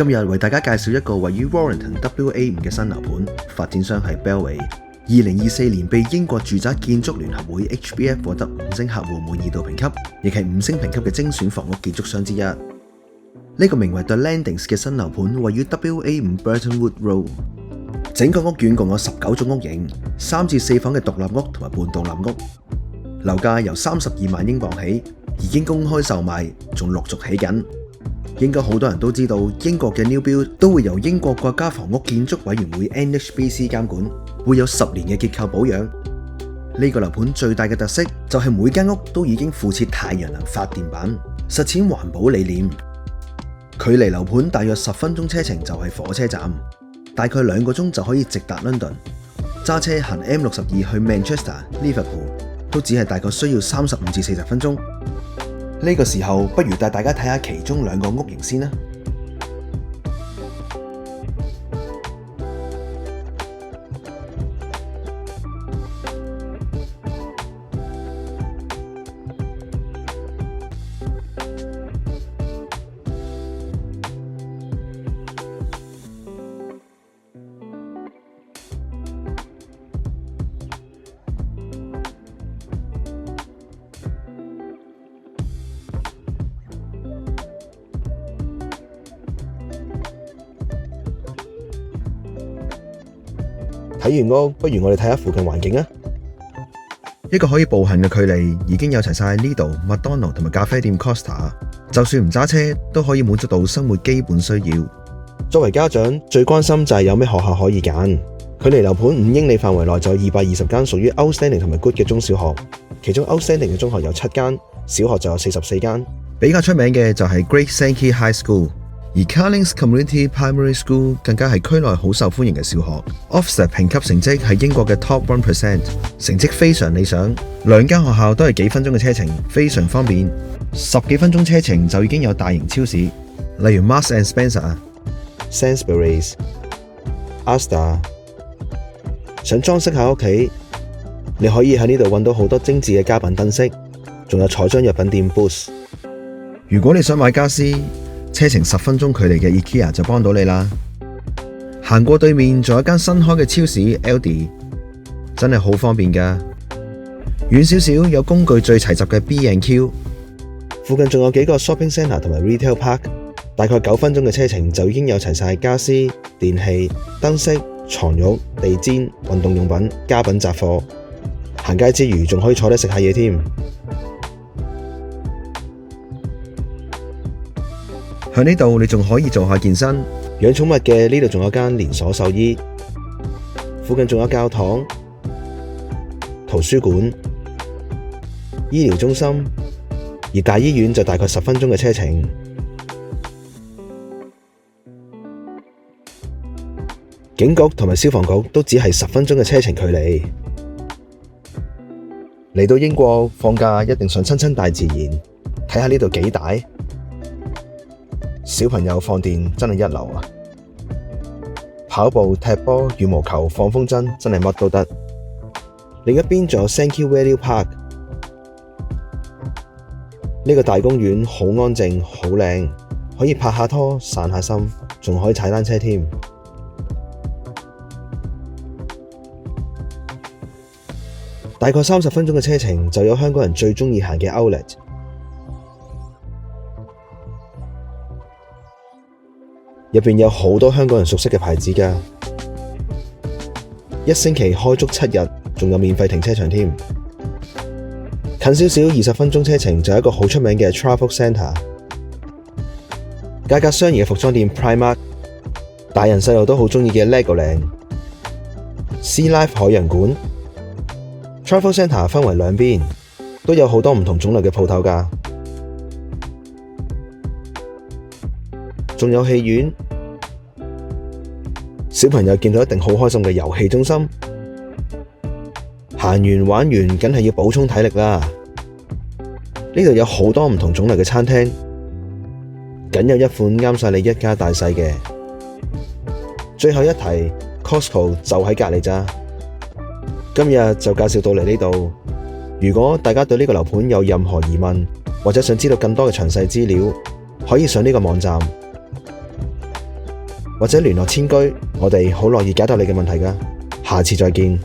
今日為大家介紹一個位於 Warrington WA5 嘅新樓盤，發展商係 Bellway。2024年被英國住宅建築聯合會 HBF 獲得5星客戶滿意度評級，亦係5星評級嘅精選房屋建築商之一。呢個名為 The Landings 嘅新樓盤位於 WA5 Burtonwood Road。整個屋苑共有19種屋型，3至4房嘅獨立屋同埋半獨立屋。樓價由32萬英鎊起，已經公開售賣，仲陸續起緊。應該好多人都知道，英國嘅 New Build 都會由英國國家房屋建築委員會 NHBC 監管，會有10年嘅結構保養。呢個樓盤最大嘅特色就係每間屋都已經附設太陽能發電板，實踐環保理念。距離樓盤大約10分鐘車程就係火車站，大概2個鐘就可以直達 London。揸車行 M62 去 Manchester、Liverpool 都只係大概需要35至40分鐘。呢個時候，不如帶大家睇下其中2個屋型先啦。睇完屋，不如我哋睇下附近環境啊！一個可以步行嘅距離，已經有齊晒Lidl、麥當勞同埋咖啡店 Costa， 就算唔揸車都可以滿足到生活基本需要。作為家長，最關心就係有咩學校可以揀。距離樓盤5英里範圍內就有220間屬於 Outstanding 同埋 Good 嘅中小學，其中 Outstanding 嘅中學有7間，小學就有44間。比較出名嘅就係 Great Sankey High School。而 Carlings Community Primary School 更加係區內好受歡迎嘅小學 ，Ofsted 評級成績係英國嘅 Top 1%， 成績非常理想。2間學校都係幾分鐘嘅車程，非常方便。10幾分鐘車程就已經有大型超市，例如 Marks and Spencer、Sainsbury's、Asda。想裝飾下屋企，你可以喺呢度揾到好多精緻嘅家品燈飾，仲有彩妝藥品店 Boots。如果你想買家私，車程10分鐘距離嘅 IKEA 就幫到你啦。行過對面仲有一間新開嘅超市 Aldi， 真係好方便㗎。遠少少有工具最齊集嘅 B&Q， 附近仲有幾個 shopping centre 同埋 retail park， 大概9分鐘嘅車程就已經有齊晒家私、電器、燈飾、床褥、地氈、運動用品、家品雜貨。行街之餘仲可以坐低食下嘢添。喺呢度你仲可以做下健身，養寵物嘅呢度仲有間連鎖獸醫，附近仲有教堂、圖書館、醫療中心，而大醫院就大概10分鐘嘅車程。警局同埋消防局都只係10分鐘嘅車程距離。嚟到英國放假一定想親親大自然，睇下呢度幾大。小朋友放電真係一流啊！跑步、踢波、羽毛球、放風箏真係乜都得。另一邊仲有 Sankey Valley Park， 呢個大公園好安靜、好靚，可以拍下拖、散下心，仲可以踩單車添。大概30分鐘嘅車程就有香港人最鍾意行嘅 Outlet。入邊有好多香港人熟悉嘅牌子㗎，一星期開足7日，仲有免費停車場添。近少少20分鐘車程就有一個好出名嘅 Travel Centre， 價格相宜嘅服裝店 Primark， 大人細路都好鍾意嘅 Legoland、Sea Life 海洋館。Travel Centre 分為2邊，都有好多唔同種類嘅鋪頭㗎。仲有戲院，小朋友見到一定好開心嘅遊戲中心。行完玩完，梗係要補充體力啦。呢度有好多唔同種類嘅餐廳，梗有一款啱晒你一家大細嘅。最後一提 ，Costco 就喺隔離咋。今日就介紹到嚟呢度。如果大家對呢個樓盤有任何疑問，或者想知道更多嘅詳細資料，可以上呢個網站或者聯絡遷居，我哋好樂意解答你嘅問題㗎。下次再見。